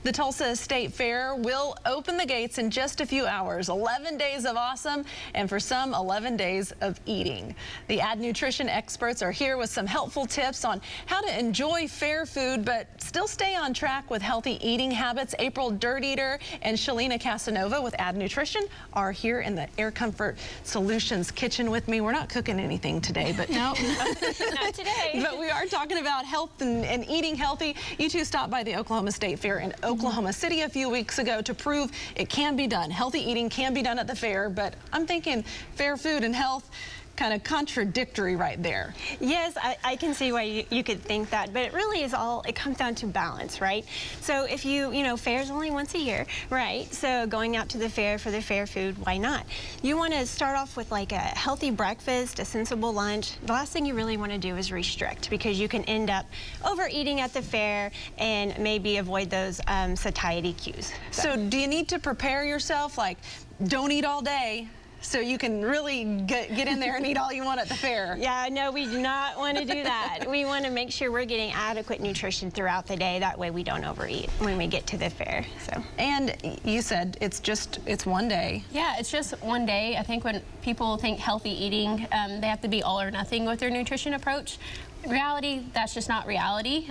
The Tulsa State Fair will open the gates in just a few hours. 11 days of awesome, and for some, 11 days of eating. The Ad Nutrition experts are here with some helpful tips on how to enjoy fair food, but still stay on track with healthy eating habits. April Dirt Eater and Shalina Casanova with Ad Nutrition are here in the Air Comfort Solutions kitchen with me. We're not cooking anything today, but no, not today. But we are talking about health and eating healthy. You two stopped by the Oklahoma State Fair in Oklahoma City a few weeks ago to prove it can be done. Healthy eating can be done at the fair, but I'm thinking fair food and health, kind of contradictory right there. Yes, I can see why you could think that, but it really is it comes down to balance, right? So if you know, fair's only once a year, right? So going out to the fair for the fair food, why not? You want to start off with like a healthy breakfast, a sensible lunch. The last thing you really want to do is restrict, because you can end up overeating at the fair and maybe avoid those satiety cues. So do you need to prepare yourself, like don't eat all day, so you can really get in there and eat all you want at the fair? Yeah, no, we do not want to do that. We want to make sure we're getting adequate nutrition throughout the day. That way we don't overeat when we get to the fair. So. And you said it's one day. Yeah, it's just one day. I think when people think healthy eating, they have to be all or nothing with their nutrition approach. Reality, that's just not reality.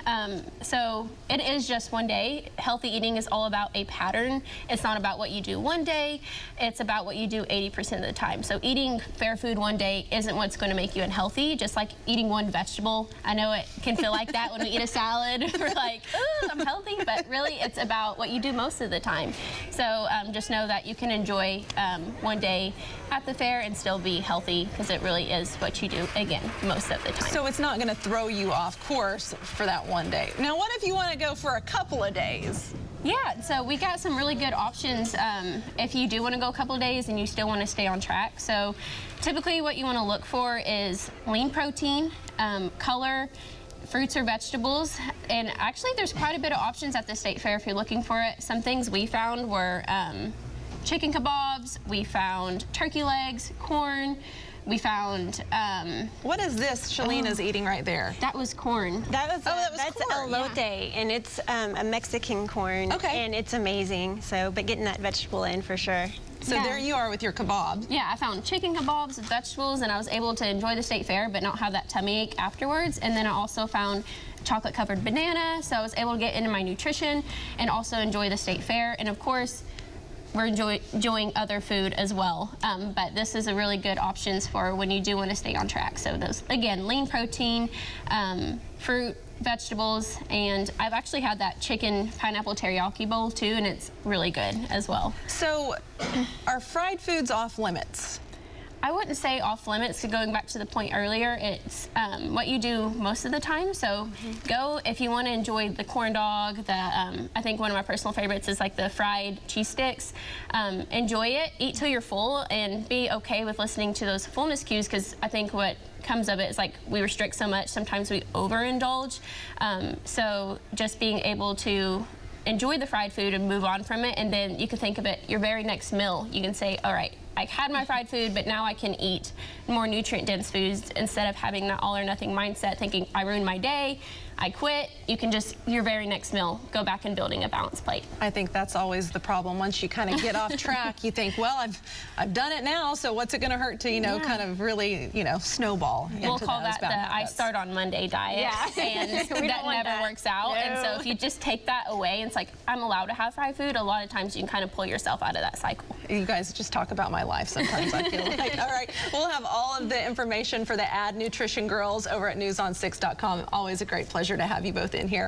So it is just one day. Healthy eating is all about a pattern. It's not about what you do one day. It's about what you do 80% of the time. So eating fair food one day isn't what's going to make you unhealthy, just like eating one vegetable. I know it can feel like that when we eat a salad. We're like, ooh, I'm healthy, but really it's about what you do most of the time. So just know that you can enjoy one day at the fair and still be healthy, because it really is what you do, again, most of the time. So it's not going to throw you off course for that one day. Now, what if you want to go for a couple of days? Yeah, so we got some really good options if you do want to go a couple of days and you still want to stay on track. So typically what you want to look for is lean protein, color, fruits or vegetables, and actually there's quite a bit of options at the State Fair if you're looking for it. Some things we found were chicken kebabs, we found turkey legs, corn, we found what is this Shalina's eating right there? That was corn. That's corn. elote, yeah. And it's a Mexican corn. Okay. And it's amazing. So, but getting that vegetable in for sure. So yeah. There you are with your kebab. Yeah, I found chicken kebabs with vegetables, and I was able to enjoy the State Fair but not have that tummy ache afterwards. And then I also found chocolate covered banana, so I was able to get into my nutrition and also enjoy the State Fair. And of course, we're enjoying other food as well, but this is a really good options for when you do want to stay on track. So those, again, lean protein, fruit, vegetables, and I've actually had that chicken pineapple teriyaki bowl too, and it's really good as well. So are fried foods off limits? I wouldn't say off limits. Going back to the point earlier, it's what you do most of the time. So go if you want to enjoy the corn dog. I think one of my personal favorites is like the fried cheese sticks. Enjoy it, eat till you're full, and be okay with listening to those fullness cues, because I think what comes of it is like we restrict so much, sometimes we overindulge. So just being able to enjoy the fried food and move on from it, and then you can think of it your very next meal. You can say, all right, I had my fried food, but now I can eat more nutrient-dense foods instead of having that all-or-nothing mindset, thinking I ruined my day, I quit. You can just, your very next meal, go back and building a balanced plate. I think that's always the problem. Once you kind of get off track, you think, well, I've done it now, so what's it going to hurt to, you know, kind of really, you know, snowball into We'll call that the habits. I start on Monday diet, and that never works out. No. And so if you just take that away, it's like, I'm allowed to have fried food, a lot of times you can kind of pull yourself out of that cycle. You guys just talk about my life sometimes, I feel like. All right, we'll have all of the information for the Ad Nutrition girls over at newson6.com. Always a great pleasure to have you both in here.